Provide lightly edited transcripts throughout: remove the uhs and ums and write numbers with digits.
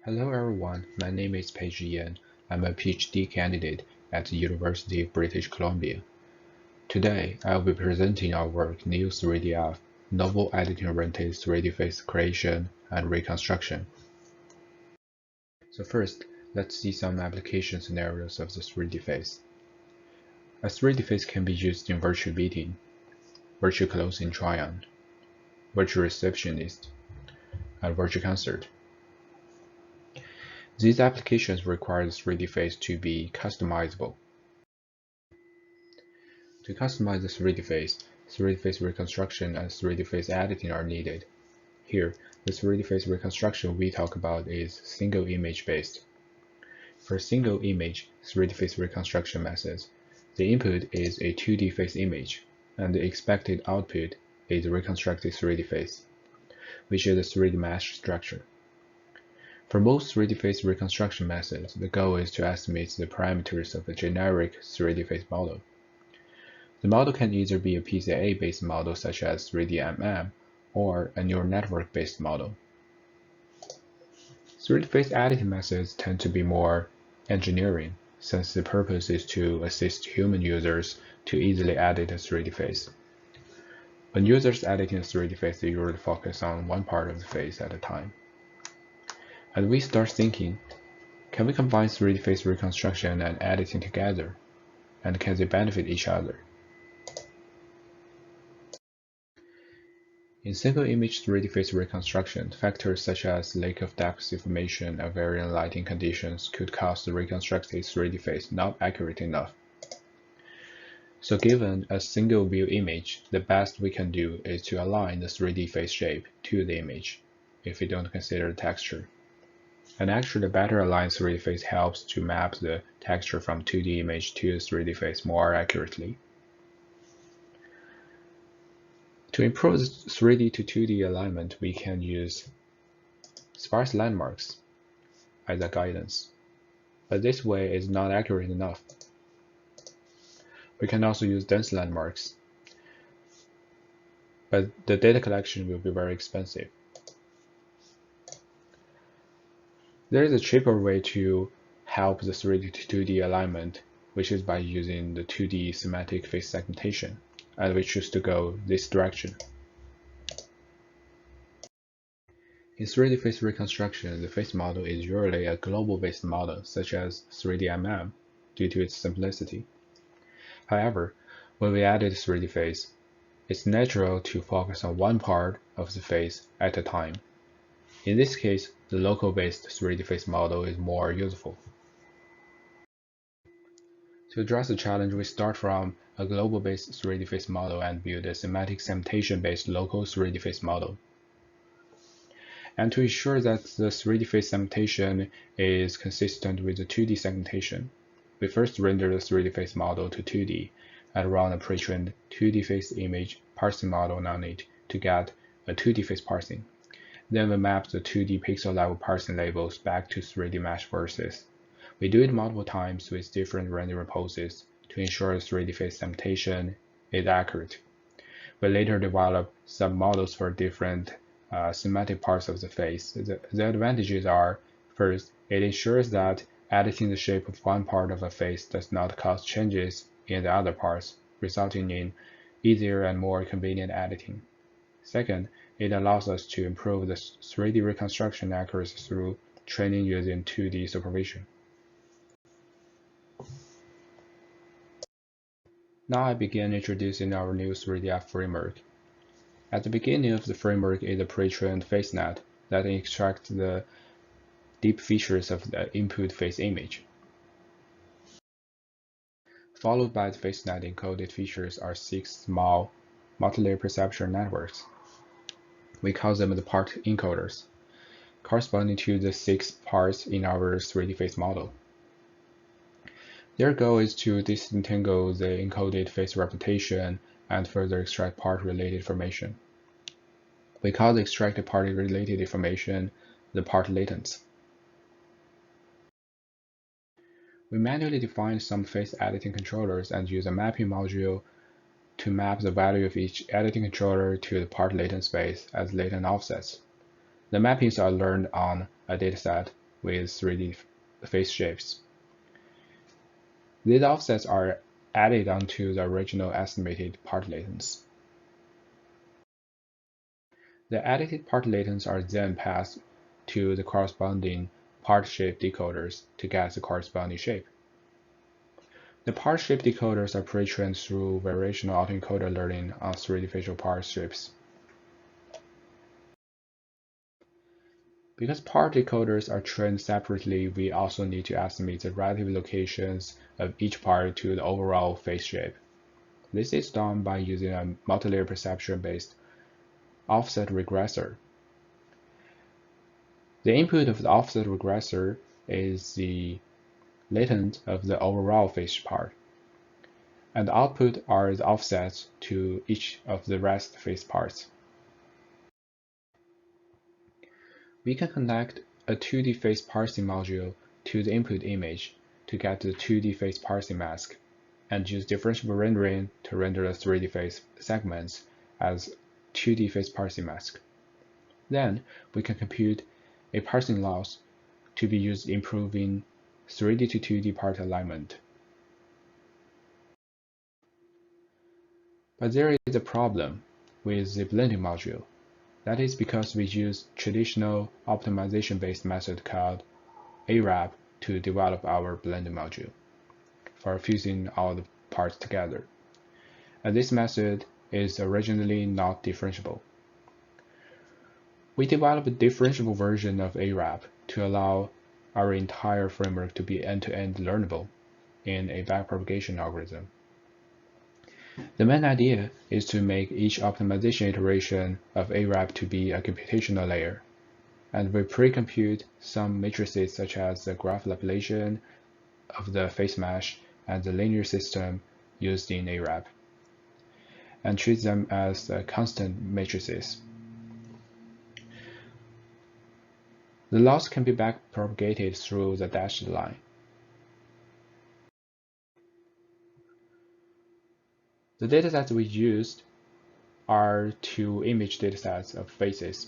Hello everyone, my name is Page Yan. I'm a PhD candidate at the University of British Columbia. Today, I will be presenting our work NEO-3DF, Novel Editing-Oriented 3D Face Creation and Reconstruction. So first, let's see some application scenarios of the 3D face. A 3D face can be used in virtual meeting, virtual closing try-on, virtual receptionist, and virtual concert. These applications require the 3D face to be customizable. To customize the 3D face, 3D face reconstruction and 3D face editing are needed. Here, the 3D face reconstruction we talk about is single image based. For single image 3D face reconstruction methods, the input is a 2D face image, and the expected output is a reconstructed 3D face, which is a 3D mesh structure. For most 3D face reconstruction methods, the goal is to estimate the parameters of a generic 3D face model. The model can either be a PCA-based model such as 3D or a neural network-based model. 3D face editing methods tend to be more engineering, since the purpose is to assist human users to easily edit a 3D face. When users editing a 3D face, they usually focus on one part of the face at a time. And we start thinking, can we combine 3D face reconstruction and editing together? And can they benefit each other? In single-image 3D face reconstruction, factors such as lack of depth information and varying lighting conditions could cause the reconstructed 3D face not accurate enough. So given a single view image, the best we can do is to align the 3D face shape to the image, if we don't consider texture. And actually, the better aligned 3D face helps to map the texture from 2D image to the 3D face more accurately. To improve the 3D to 2D alignment, we can use sparse landmarks as a guidance, but this way is not accurate enough. We can also use dense landmarks, but the data collection will be very expensive. There is a cheaper way to help the 3D to 2D alignment, which is by using the 2D semantic face segmentation, and we choose to go this direction. In 3D face reconstruction, the face model is usually a global-based model, such as 3D due to its simplicity. However, when we added 3D face, it's natural to focus on one part of the face at a time. In this case, the local-based 3D face model is more useful. To address the challenge, we start from a global-based 3D face model and build a semantic segmentation-based local 3D face model. And to ensure that the 3D face segmentation is consistent with the 2D segmentation, we first render the 3D face model to 2D and run a pre-trained 2D face image parsing model on it to get a 2D face parsing. Then we map the 2D pixel level parsing labels back to 3D mesh verses. We do it multiple times with different rendering poses to ensure the 3D face segmentation is accurate. We later develop sub-models for different semantic parts of the face. The advantages are, first, it ensures that editing the shape of one part of a face does not cause changes in the other parts, resulting in easier and more convenient editing. Second, it allows us to improve the 3D reconstruction accuracy through training using 2D supervision. Now I begin introducing our new 3DF framework. At the beginning of the framework is a pre-trained face net that extracts the deep features of the input face image. Followed by the face net encoded features are 6 small multilayer perception networks. We call them the part encoders, corresponding to the 6 parts in our 3D face model. Their goal is to disentangle the encoded face representation and further extract part-related information. We call the extracted part-related information the part latents. We manually define some face editing controllers and use a mapping module to map the value of each editing controller to the part latent space as latent offsets. The mappings are learned on a dataset with 3D face shapes. These offsets are added onto the original estimated part latents. The edited part latents are then passed to the corresponding part shape decoders to get the corresponding shape. The part shape decoders are pre-trained through variational autoencoder learning on 3D facial part shapes. Because part decoders are trained separately, we also need to estimate the relative locations of each part to the overall face shape. This is done by using a multilayer perception-based offset regressor. The input of the offset regressor is the latent of the overall face part, and the output are the offsets to each of the rest face parts. We can connect a 2D face parsing module to the input image to get the 2D face parsing mask, and use differentiable rendering to render the 3D face segments as 2D face parsing mask. Then we can compute a parsing loss to be used in improving 3D to 2D part alignment. But there is a problem with the blending module. That is because we use traditional optimization-based method called ARAP to develop our blending module for fusing all the parts together. And this method is originally not differentiable. We developed a differentiable version of ARAP to allow our entire framework to be end-to-end learnable in a backpropagation algorithm. The main idea is to make each optimization iteration of ARAP to be a computational layer, and we pre-compute some matrices such as the graph lapulation of the face mesh and the linear system used in ARAP, and treat them as constant matrices. The loss can be backpropagated through the dashed line. The datasets we used are two image datasets of faces.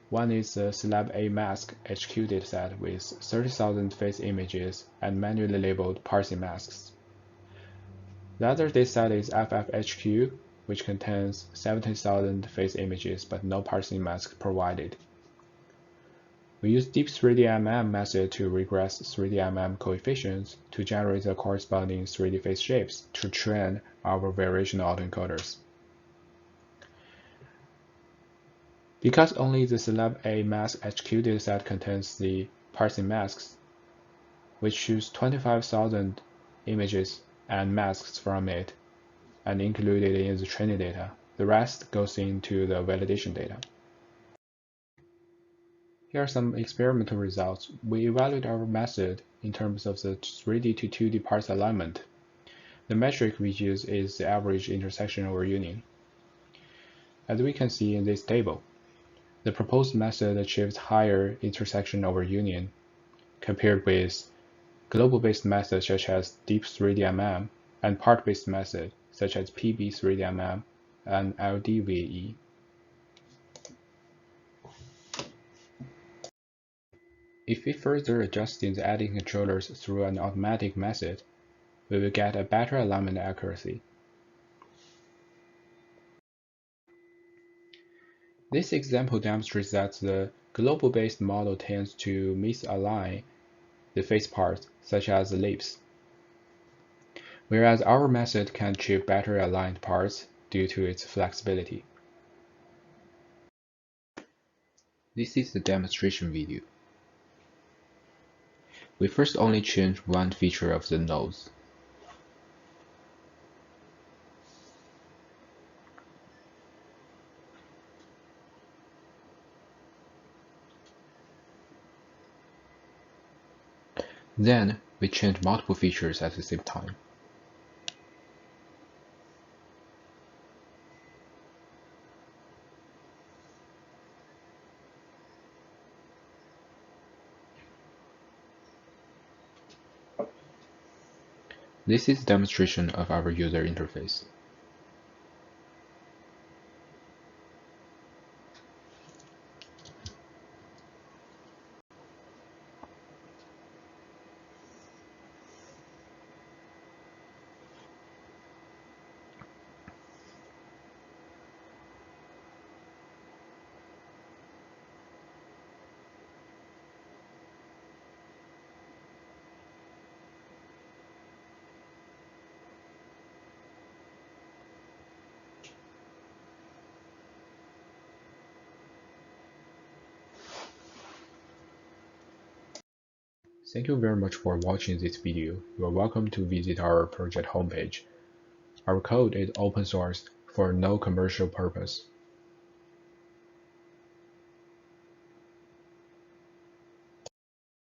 One is the Celeb A Mask HQ dataset with 30,000 face images and manually labeled parsing masks. The other dataset is FFHQ, which contains 70,000 face images but no parsing mask provided. We use deep 3D-MM method to regress 3D-MM coefficients to generate the corresponding 3D face shapes to train our variational autoencoders. Because only the Celeb A Mask HQ dataset contains the parsing masks, we choose 25,000 images and masks from it and include it in the training data. The rest goes into the validation data. Here are some experimental results. We evaluate our method in terms of the 3D to 2D parts alignment. The metric we use is the average intersection over union. As we can see in this table, the proposed method achieves higher intersection over union compared with global-based methods such as deep 3D-MM and part-based methods such as PB 3D-MM and LDVE. If we further adjust the editing controllers through an automatic method, we will get a better alignment accuracy. This example demonstrates that the global-based model tends to misalign the face parts, such as the lips, whereas our method can achieve better aligned parts due to its flexibility. This is the demonstration video. We first only change one feature of the nose. Then we change multiple features at the same time. This is a demonstration of our user interface. Thank you very much for watching this video. You are welcome to visit our project homepage. Our code is open source for no commercial purpose.